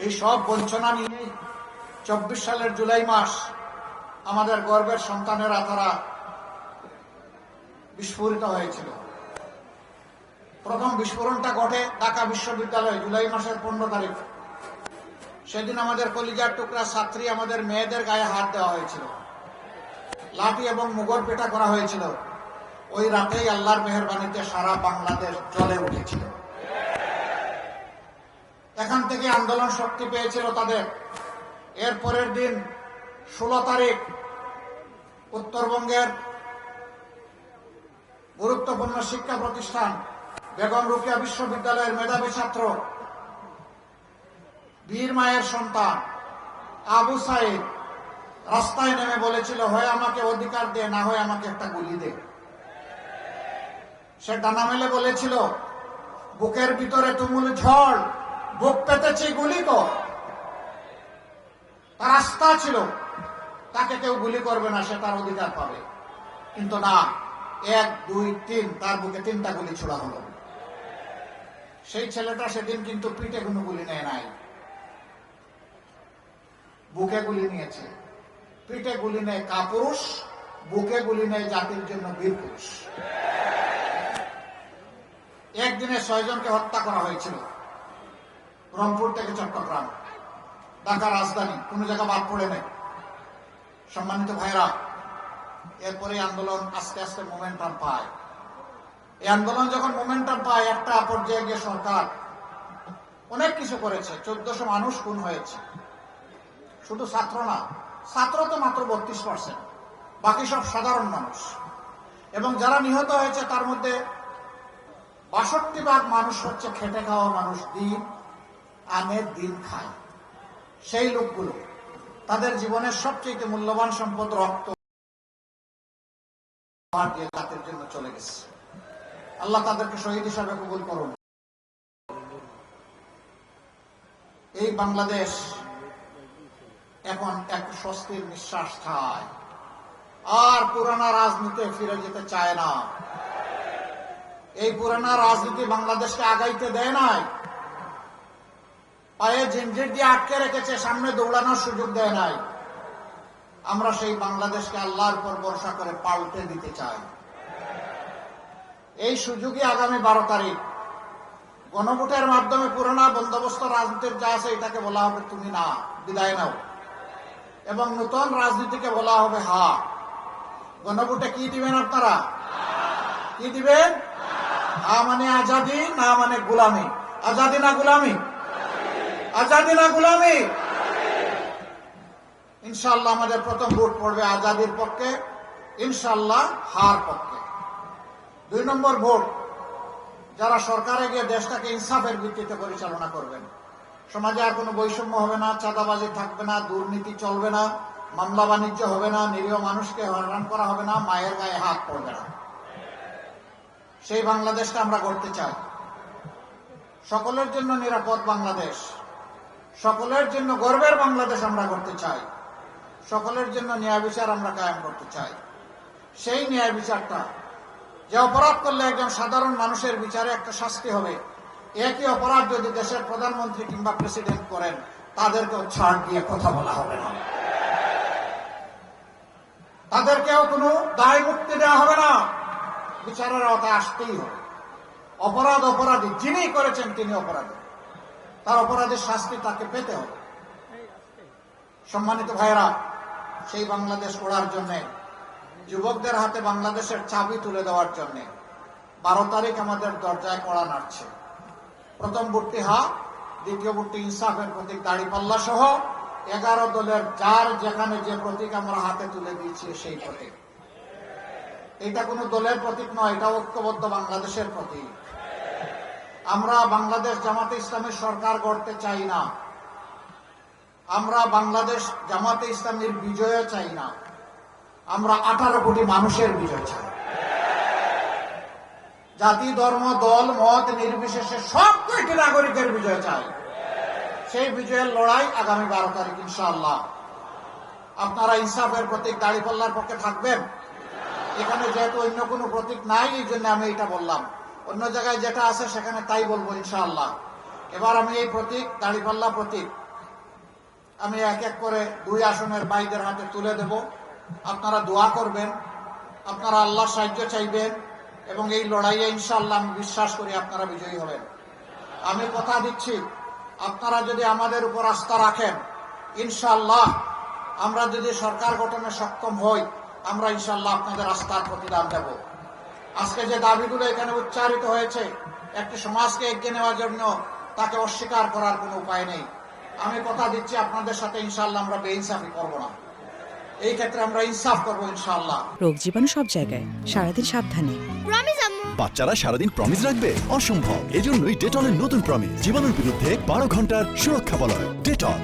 এই সব বঞ্চনা নিয়ে 24 সালের জুলাই মাস আমাদের গর্বের সন্তানেরা তারা বিস্ফোরিত হয়েছিল। প্রথম বিস্ফোরণটা ঘটে ঢাকা বিশ্ববিদ্যালয়ে জুলাই মাসের 15 তারিখ। সেদিন আমাদের কলিজার টুকরা ছাত্রী আমাদের মেয়েদের গায়ে হাত দেওয়া হয়েছিল, লাঠি এবং মুগর পেটা করা হয়েছিল। ওই রাতেই আল্লাহর মেহেরবানিতে সারা বাংলাদেশ জ্বলে উঠেছিল। এখান থেকে আন্দোলন শক্তি পেয়েছিল তাদের। এর পরের দিন 16 তারিখ উত্তরবঙ্গের গুরুত্বপূর্ণ শিক্ষা প্রতিষ্ঠান বেগম রোকেয়া বিশ্ববিদ্যালয়ের মেধাবী ছাত্র বীর মায়ের সন্তান আবু সাইদ রাস্তায় নেমে বলেছিল, হয় আমাকে অধিকার দে, না হয় আমাকে একটা গুলি দে। সে ডানা মেলে বলেছিল, বুকের ভিতরে তুমুল ঝড়, বুক পেতেছি গুলি তো। তার আস্থা ছিল তাকে কেউ গুলি করবে না, সে তার অধিকার পাবে। কিন্তু না, 1, 2, 3 তার বুকে 3টা গুলি ছোড়া হলো। সেই ছেলেটা সেদিন কিন্তু পিঠে কোনো গুলি নেয় নাই, বুকে গুলি নিয়েছে। পিঠে গুলি নেয় কাপুরুষ, বুকে গুলি নেয় জাতির জন্য বীর পুরুষ। একদিনে 6 জনকে হত্যা করা হয়েছিল, রংপুর থেকে চট্টগ্রাম, ঢাকা রাজধানী, কোন জায়গা বাদ পড়ে নেই। সম্মানিত ভাইরা, এরপরে আন্দোলন আস্তে আস্তে মোমেন্টাম পায়। এই আন্দোলন যখন মোমেন্টাম পায়, একটা পর্যায়ে গিয়ে সরকার অনেক কিছু করেছে। 1400 মানুষ খুন হয়েছে। শুধু ছাত্র না, ছাত্র তো মাত্র 32%, বাকি সব সাধারণ মানুষ। এবং যারা নিহত হয়েছে তার মধ্যে 62% মানুষ হচ্ছে খেটে খাওয়া মানুষ, দিন আনে দিন খায়। সেই লোকগুলো তাদের জীবনের সবচেয়ে মূল্যবান সম্পদ রক্ত দিয়ে জাতির জন্য চলে গেছে। আল্লাহ তাদেরকে শহীদ হিসাবে কবুল করুন। এই বাংলাদেশ এখন এক স্বস্তির নিঃশ্বাস খায়, আর পুরানা রাজনীতি ফিরে যেতে চায় না। এই পুরানা রাজনীতি বাংলাদেশকে আগাইতে দেয় নাই, পায়ে জিঞ্জির দিয়ে আটকে রেখেছে, সামনে দৌড়ানোর সুযোগ দেয় নাই। আমরা সেই বাংলাদেশকে আল্লাহর উপর ভরসা করে পাল্টে দিতে চাই। এই সুযোগই আগামী 12 তারিখ গণভোটের মাধ্যমে পুরোনো বন্দোবস্ত রাজনীতির যা আছে এটাকে বলা হবে তুমি না, বিদায় নাও, এবং নতুন রাজনীতিকে বলা হবে হা। গণভোটে কি দিবেন আপনারা? কি দিবেন? হা মানে আজাদি, না মানে গোলামি। আজাদি না গোলামি? আজাদি না গোলামি? ইনশাআল্লাহ আমাদের প্রথম ভোট পড়বে আজাদির পক্ষে, ইনশাআল্লাহ হার পক্ষে। 2 নম্বর ভোট, যারা সরকারে গিয়ে দেশটাকে ইনসাফের ভিত্তিতে পরিচালনা করবেন। সমাজে আর কোনো বৈষম্য হবে না, চাঁদাবাজি থাকবে না, দুর্নীতি চলবে না, মামলা বাণিজ্য হবে না, নিরীহ মানুষকে হয়রান করা হবে না, মায়ের গায়ে হাত পড়বে না। সেই বাংলাদেশটা আমরা গড়তে চাই। সকলের জন্য নিরাপদ বাংলাদেশ, সকলের জন্য গর্বের বাংলাদেশ আমরা করতে চাই। সকলের জন্য ন্যায় বিচার আমরা কায়েম করতে চাই। সেই ন্যায় বিচারটা, যে অপরাধ করলে একজন সাধারণ মানুষের বিচারে একটা শাস্তি হবে, একই অপরাধ যদি দেশের প্রধানমন্ত্রী কিংবা প্রেসিডেন্ট করেন, তাদেরকেও ছাড় দিয়ে কথা বলা হবে না, তাদেরকেও কোনো দায় মুক্তি দেওয়া হবে না, বিচারের আওতায় আসতেই হবে। অপরাধ অপরাধী, যিনি করেছেন তিনি অপরাধী, তার অপরাধের শাস্তি তাকে পেতে হবে। সম্মানিত ভাইরা, সেই বাংলাদেশ গড়ার জন্য, যুবকদের হাতে বাংলাদেশের চাবি তুলে দেওয়ার জন্য 12 তারিখ আমাদের দরজায় কড়া নাড়ছে। প্রথম ভোটটি হা, দ্বিতীয় ভোটটি ইনসাফের প্রতীক দাড়িপাল্লা সহ 11 দলের যার যেখানে যে প্রতীক আমরা হাতে তুলে দিয়েছি সেই প্রতীক। এটা কোনো দলের প্রতীক নয়, এটা ঐক্যবদ্ধ বাংলাদেশের প্রতীক। আমরা বাংলাদেশ জামাতে ইসলামের সরকার গড়তে চাই না, আমরা বাংলাদেশ জামাতে ইসলামের বিজয় চাই না, আমরা 18 কোটি মানুষের বিজয় চাই। জাতি, ধর্ম, দল, মত নির্বিশেষে সব কয়টি নাগরিকের বিজয় চাই। সেই বিজয়ের লড়াই আগামী 12 তারিখ ইনশাআল্লাহ। আপনারা ইনসাফের প্রতীক দাড়িপাল্লার পক্ষে থাকবেন। এখানে যেহেতু অন্য কোনো প্রতীক নাই, এই জন্য আমি এটা বললাম। অন্য জায়গায় যেটা আছে সেখানে তাই বলবো ইনশাআল্লাহ। এবার আমি এই প্রতীক দাড়িপাল্লা প্রতীক আমি এক এক করে 2 আসনের ভাইদের হাতে তুলে দেব। আপনারা দোয়া করবেন, আপনারা আল্লাহর সাহায্য চাইবেন এবং এই লড়াইয়ে ইনশাআল্লাহ আমি বিশ্বাস করি আপনারা বিজয়ী হবেন। আমি কথা দিচ্ছি, আপনারা যদি আমাদের উপর আস্থা রাখেন, ইনশাআল্লাহ আমরা যদি সরকার গঠনে সক্ষম হই, আমরা ইনশাআল্লাহ আপনাদের আস্থার প্রতিদান দেব। আজকে যে দাবিগুলো এখানে উচ্চারিত হয়েছে, একটি সমাজকে এগিয়ে নেওয়ার জন্য তাকে অস্বীকার করার কোনো উপায় নেই। আমি কথা দিচ্ছি আপনাদের সাথে ইনশাআল্লাহ আমরা বেইনসাফি করব না, এই ক্ষেত্রে আমরা ইনসাফ করবো ইনশাআল্লাহ। রোগ জীবাণু সব জায়গায়, সারাদিন সাবধানে। বাচ্চারা সারাদিন প্রমিস রাখবে অসম্ভব, এজন্যই ডেটলের নতুন প্রমিস জীবাণুর বিরুদ্ধে 12 ঘন্টার সুরক্ষা বলয়। ডেটল।